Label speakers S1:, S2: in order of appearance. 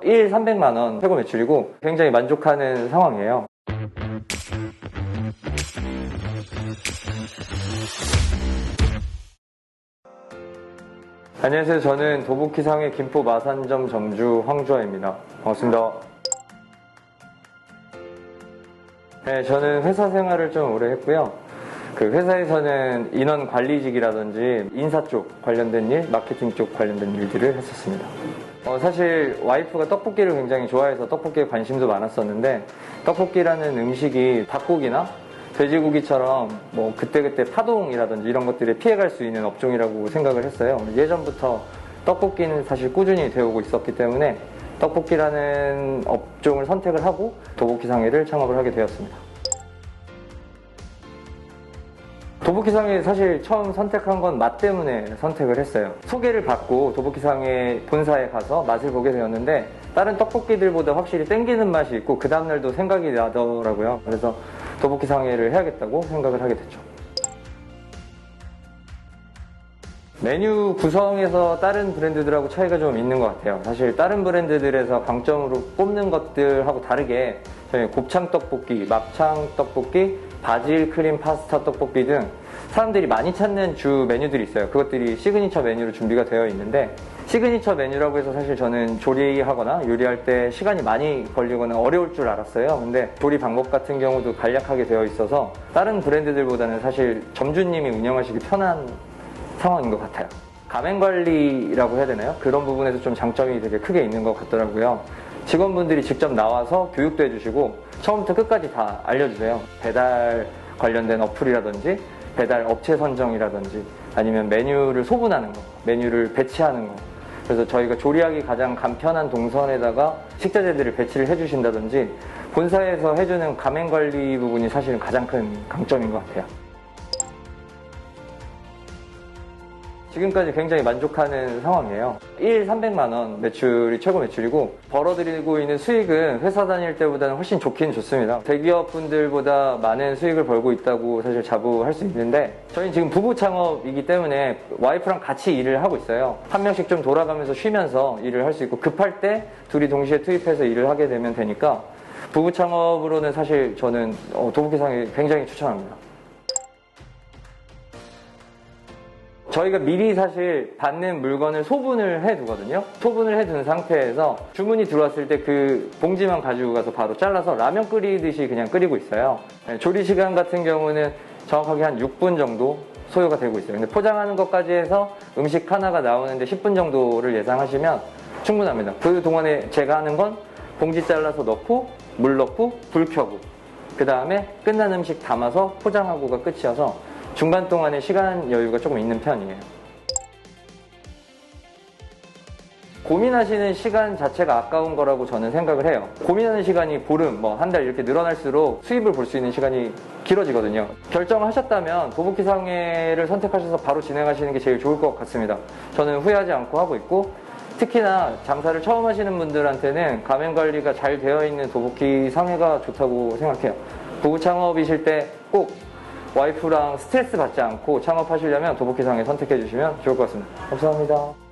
S1: 일 300만 원 최고 매출이고 굉장히 만족하는 상황이에요. 안녕하세요. 저는 도보키상의 김포 마산점 점주 황주아입니다. 반갑습니다. 네, 저는 회사 생활을 좀 오래 했고요. 그 회사에서는 인원 관리직이라든지 인사 쪽 관련된 일, 마케팅 쪽 관련된 일들을 했었습니다. 사실 와이프가 떡볶이를 굉장히 좋아해서 떡볶이에 관심도 많았었는데 떡볶이라는 음식이 닭고기나 돼지고기처럼 뭐 그때그때 파동이라든지 이런 것들에 피해갈 수 있는 업종이라고 생각을 했어요. 예전부터 떡볶이는 사실 꾸준히 되어오고 있었기 때문에 떡볶이라는 업종을 선택을 하고 도보키상회를 창업을 하게 되었습니다. 도보키상회 사실 처음 선택한 건 맛 때문에 선택을 했어요. 소개를 받고 도보키상회 본사에 가서 맛을 보게 되었는데 다른 떡볶이들보다 확실히 땡기는 맛이 있고 그 다음날도 생각이 나더라고요. 그래서 도보키상회를 해야겠다고 생각을 하게 됐죠. 메뉴 구성에서 다른 브랜드들하고 차이가 좀 있는 것 같아요. 사실 다른 브랜드들에서 강점으로 꼽는 것들하고 다르게 저희 곱창 떡볶이, 막창 떡볶이, 바질 크림 파스타 떡볶이 등 사람들이 많이 찾는 주 메뉴들이 있어요. 그것들이 시그니처 메뉴로 준비가 되어 있는데 시그니처 메뉴라고 해서 사실 저는 조리하거나 요리할 때 시간이 많이 걸리거나 어려울 줄 알았어요. 근데 조리 방법 같은 경우도 간략하게 되어 있어서 다른 브랜드들보다는 사실 점주님이 운영하시기 편한 상황인 것 같아요. 가맹 관리라고 해야 되나요? 그런 부분에서 좀 장점이 되게 크게 있는 것 같더라고요. 직원분들이 직접 나와서 교육도 해주시고 처음부터 끝까지 다 알려주세요. 배달 관련된 어플이라든지 배달 업체 선정이라든지 아니면 메뉴를 소분하는 거, 메뉴를 배치하는 거. 그래서 저희가 조리하기 가장 간편한 동선에다가 식자재들을 배치를 해주신다든지 본사에서 해주는 가맹 관리 부분이 사실은 가장 큰 강점인 것 같아요. 지금까지 굉장히 만족하는 상황이에요. 일 300만 원 매출이 최고 매출이고 벌어들이고 있는 수익은 회사 다닐 때보다는 훨씬 좋긴 좋습니다. 대기업 분들보다 많은 수익을 벌고 있다고 사실 자부할 수 있는데 저희는 지금 부부 창업이기 때문에 와이프랑 같이 일을 하고 있어요. 한 명씩 좀 돌아가면서 쉬면서 일을 할 수 있고 급할 때 둘이 동시에 투입해서 일을 하게 되면 되니까 부부 창업으로는 사실 저는 도보키상회 굉장히 추천합니다. 저희가 미리 사실 받는 물건을 소분을 해두거든요. 소분을 해둔 상태에서 주문이 들어왔을 때 그 봉지만 가지고 가서 바로 잘라서 라면 끓이듯이 그냥 끓이고 있어요. 조리 시간 같은 경우는 정확하게 한 6분 정도 소요가 되고 있어요. 근데 포장하는 것까지 해서 음식 하나가 나오는데 10분 정도를 예상하시면 충분합니다. 그 동안에 제가 하는 건 봉지 잘라서 넣고 물 넣고 불 켜고 그 다음에 끝난 음식 담아서 포장하고가 끝이어서 중간 동안에 시간 여유가 조금 있는 편이에요. 고민하시는 시간 자체가 아까운 거라고 저는 생각을 해요. 고민하는 시간이 보름, 한 달 이렇게 늘어날수록 수입을 볼 수 있는 시간이 길어지거든요. 결정하셨다면 도보키상회를 선택하셔서 바로 진행하시는 게 제일 좋을 것 같습니다. 저는 후회하지 않고 하고 있고 특히나 장사를 처음 하시는 분들한테는 가맹관리가 잘 되어 있는 도보키상회가 좋다고 생각해요. 부부 창업이실 때 꼭 와이프랑 스트레스 받지 않고 창업하시려면 도보키상회 선택해 주시면 좋을 것 같습니다. 감사합니다.